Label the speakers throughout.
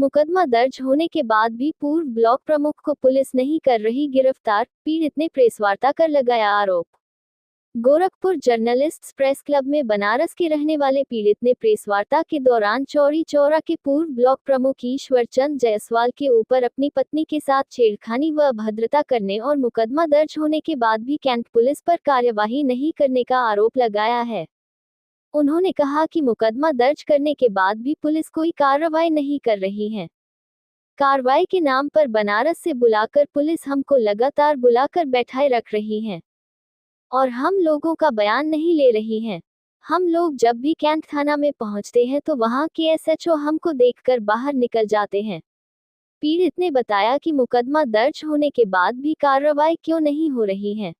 Speaker 1: मुकदमा दर्ज होने के बाद भी पूर्व ब्लॉक प्रमुख को पुलिस नहीं कर रही गिरफ्तार, पीड़ित ने प्रेसवार्ता कर लगाया आरोप। गोरखपुर जर्नलिस्ट्स प्रेस क्लब में बनारस के रहने वाले पीड़ित ने प्रेसवार्ता के दौरान चौरी चौरा के पूर्व ब्लॉक प्रमुख ईश्वर चंद जायसवाल के ऊपर अपनी पत्नी के साथ छेड़खानी व अभद्रता करने और मुकदमा दर्ज होने के बाद भी कैंट पुलिस पर कार्यवाही नहीं करने का आरोप लगाया है। उन्होंने कहा कि मुकदमा दर्ज करने के बाद भी पुलिस कोई कार्रवाई नहीं कर रही है। कार्रवाई के नाम पर बनारस से बुलाकर पुलिस हमको लगातार बुलाकर बैठाए रख रही है और हम लोगों का बयान नहीं ले रही हैं। हम लोग जब भी कैंट थाना में पहुंचते हैं तो वहां के एसएचओ हमको देखकर बाहर निकल जाते हैं। पीड़ित ने बताया कि मुकदमा दर्ज होने के बाद भी कार्रवाई क्यों नहीं हो रही है।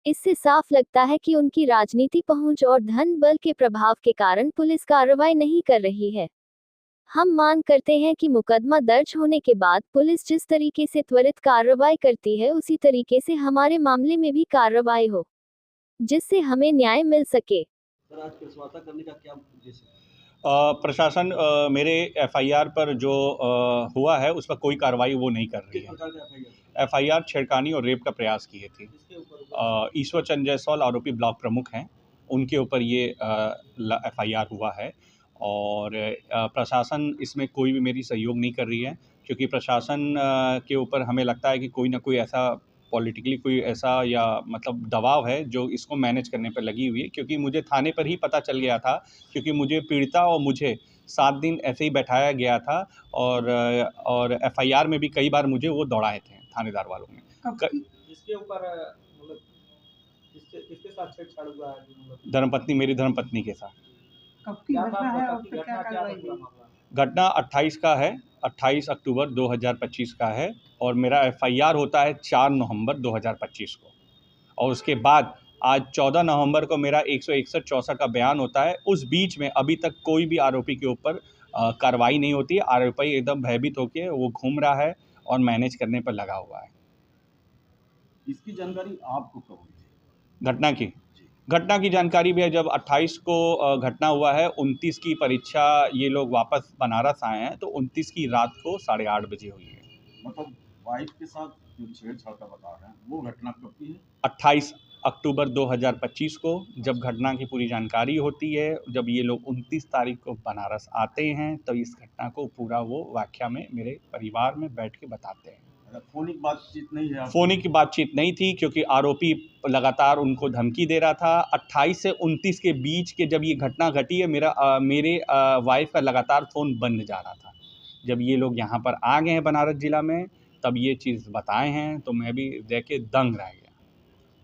Speaker 1: इससे साफ लगता है कि उनकी राजनीति पहुंच और धन बल के प्रभाव के कारण पुलिस कार्रवाई नहीं कर रही है। हम मांग करते हैं कि मुकदमा दर्ज होने के बाद पुलिस जिस तरीके से त्वरित कार्रवाई करती है उसी तरीके से हमारे मामले में भी कार्रवाई हो, जिससे हमें न्याय मिल सके।
Speaker 2: सर, आज प्रेसवार्ता करने का क्या उद्देश्य है?
Speaker 3: प्रशासन मेरे एफआईआर पर जो हुआ है उस पर कोई कार्रवाई वो नहीं कर रही
Speaker 2: किस
Speaker 3: है।
Speaker 2: प्रकार का
Speaker 3: एफआईआर छेड़खानी और रेप का प्रयास किए थे।
Speaker 2: किसके ऊपर?
Speaker 3: ईश्वर चंद जायसवाल आरोपी ब्लॉक प्रमुख हैं, उनके ऊपर ये एफआईआर हुआ है और प्रशासन इसमें कोई भी मेरी सहयोग नहीं कर रही है, क्योंकि प्रशासन के ऊपर हमें लगता है कि कोई ना कोई ऐसा पॉलिटिकली कोई ऐसा या मतलब दबाव है जो इसको मैनेज करने पर लगी हुई है। क्योंकि मुझे थाने पर ही पता चल गया था, क्योंकि मुझे पीड़िता और मुझे 7 दिन ऐसे ही बैठाया गया था और एफआईआर में भी कई बार मुझे वो दौड़ाए थे थानेदार वालों ने।
Speaker 2: जिसके ऊपर मतलब किसके साथ छेड़छाड़ हुआ है? मतलब
Speaker 3: धर्मपत्नी, मेरी धर्मपत्नी के साथ।
Speaker 4: कब की घटना है और फिर क्या कार्रवाई हुई?
Speaker 3: घटना 28 का है, 28 अक्टूबर 2025 का है और मेरा एफआईआर होता है 4 नवंबर 2025 को और उसके बाद आज 14 नवंबर को मेरा 161-64 का बयान होता है। उस बीच में अभी तक कोई भी आरोपी के ऊपर कार्रवाई नहीं होती है। आरोपी एकदम भयभीत होकर वो घूम रहा है और मैनेज करने पर लगा हुआ है।
Speaker 2: इसकी जानकारी आपको कब हुई थी?
Speaker 3: घटना की जानकारी भी है जब 28 को घटना हुआ है। 29 की परीक्षा ये लोग वापस बनारस आए हैं तो 29 की रात को 8:30 बजे हुई है।
Speaker 2: मतलब वाइफ के साथ जो छेड़छाड़ का बता रहे हैं वो घटना कब की है?
Speaker 3: 28 अक्टूबर 2025 को जब घटना की पूरी जानकारी होती है, जब ये लोग 29 तारीख को बनारस आते हैं तो इस घटना को पूरा वो वाकया में मेरे परिवार में बैठ के बताते हैं।
Speaker 2: फोनिक बातचीत नहीं है?
Speaker 3: फोनिक की बातचीत नहीं थी, क्योंकि आरोपी लगातार उनको धमकी दे रहा था। 28 से 29 के बीच के जब ये घटना घटी है मेरे वाइफ का लगातार फ़ोन बंद जा रहा था। जब ये लोग यहाँ पर आ गए हैं बनारस ज़िला में तब ये चीज़ बताए हैं तो मैं भी देख के दंग रह गया।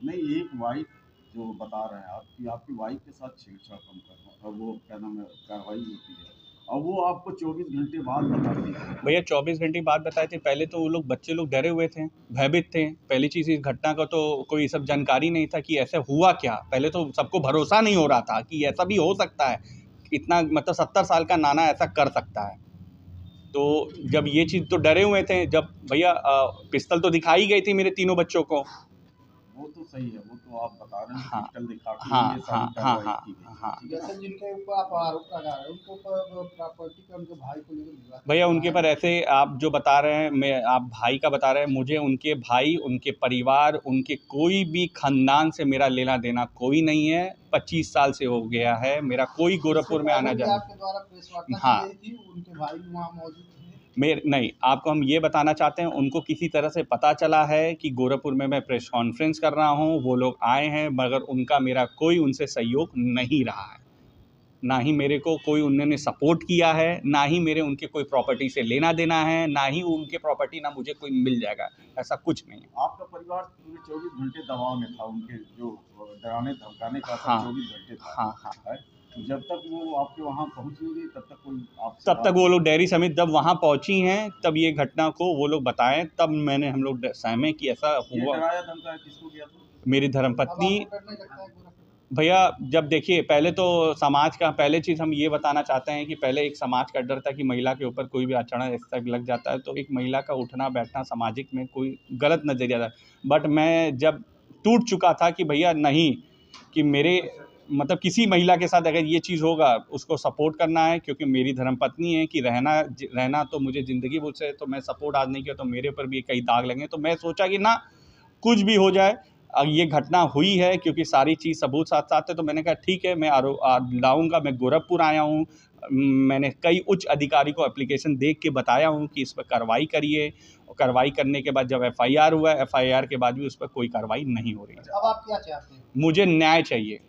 Speaker 2: नहीं, एक वाइफ जो बता रहे हैं आपकी वाइफ के साथ छेड़छाड़ कम करना और वो क्या नाम है कार्रवाई होती है और वो आपको 24 घंटे बाद बताती है।
Speaker 3: भैया 24 घंटे बाद बताए थे। पहले तो वो लोग बच्चे लोग डरे हुए थे, भयभीत थे। पहली चीज़ इस घटना का तो कोई सब जानकारी नहीं था कि ऐसा हुआ क्या। पहले तो सबको भरोसा नहीं हो रहा था कि ऐसा भी हो सकता है, इतना मतलब 70 साल का नाना ऐसा कर सकता है। तो जब ये चीज़ तो डरे हुए थे। जब भैया पिस्तल तो दिखाई गई थी मेरे तीनों बच्चों को।
Speaker 2: वो तो सही है, वो तो आप बता रहे हैं।
Speaker 3: हाँ,
Speaker 2: पिस्टल दिखा के
Speaker 3: हाँ,
Speaker 2: ये सारी
Speaker 3: हाँ,
Speaker 2: कार्रवाई
Speaker 3: हाँ,
Speaker 2: की गई।
Speaker 3: हाँ।
Speaker 4: जैसे जिनके ऊपर आप आरोप लगा रहे हैं उनके ऊपर प्रॉपर्टी का उनके भाई को लेकर विवाद
Speaker 3: भैया उनके पर ऐसे आप जो बता रहे हैं, आप भाई का बता रहे हैं, मुझे उनके भाई, उनके परिवार, उनके कोई भी खानदान से मेरा लेना देना कोई नहीं है। 25 साल से हो गया है मेरा कोई गोरखपुर में आना जाना।
Speaker 4: आपके द्वारा प्रेसवार्ता
Speaker 3: हाँ।
Speaker 4: की गई थी, उनके भाई भी वहाँ मौजूद थे?
Speaker 3: नहीं, आपको हम ये बताना चाहते हैं, उनको किसी तरह से पता चला है कि गोरखपुर में मैं प्रेस कॉन्फ्रेंस कर रहा हूँ, वो लोग आए हैं, मगर उनका मेरा कोई उनसे सहयोग नहीं रहा है। ना ही मेरे को कोई उन्होंने सपोर्ट किया है, ना ही मेरे उनके कोई प्रॉपर्टी से लेना देना है, ना ही उनके प्रॉपर्टी ना मुझे कोई मिल जाएगा, ऐसा कुछ नहीं है।
Speaker 2: आपका परिवार पूरे 24 घंटे दबाव में था, उनके जो डराने धमकाने का
Speaker 3: हाँ।
Speaker 2: 24 घंटे था।
Speaker 3: हाँ, हाँ।
Speaker 2: है? तो जब तक वो आपके वहाँ पहुँच नहीं गई तब तक कोई
Speaker 3: तब तक वो लोग डेयरी समिति जब वहाँ पहुँची हैं तब ये घटना को वो लोग बताएं, तब मैंने हम लोग सहमे कि ऐसा हुआ।
Speaker 2: डराया धमकाया किसको किया था?
Speaker 3: मेरी धर्मपत्नी।
Speaker 4: अब आपको डर नहीं लगता है गोरखपुर?
Speaker 3: भैया जब देखिए, पहले तो समाज का पहले चीज़ हम ये बताना चाहते हैं कि पहले एक समाज का डर था कि महिला के ऊपर कोई भी आचरण इस तरह लग जाता है तो एक महिला का उठना बैठना सामाजिक में कोई गलत नज़रिया था। बट मैं जब टूट चुका था कि भैया नहीं, कि मतलब किसी महिला के साथ अगर ये चीज़ होगा उसको सपोर्ट करना है, क्योंकि मेरी धर्मपत्नी है कि रहना तो मुझे ज़िंदगी भर से, तो मैं सपोर्ट आज नहीं किया तो मेरे ऊपर भी कई दाग लगे। तो मैं सोचा कि ना कुछ भी हो जाए, ये घटना हुई है क्योंकि सारी चीज़ सबूत साथ साथ है, तो मैंने कहा ठीक है मैं लाऊंगा। मैं गोरखपुर आया हूँ, मैंने कई उच्च अधिकारी को एप्लीकेशन देख के बताया हूँ कि इस पर कार्रवाई करिए, और कार्रवाई करने के बाद जब एफआईआर हुआ, एफआईआर के बाद भी उस पर कोई कार्रवाई नहीं हो रही है।
Speaker 4: अब आप क्या चाहते हैं?
Speaker 3: मुझे न्याय चाहिए।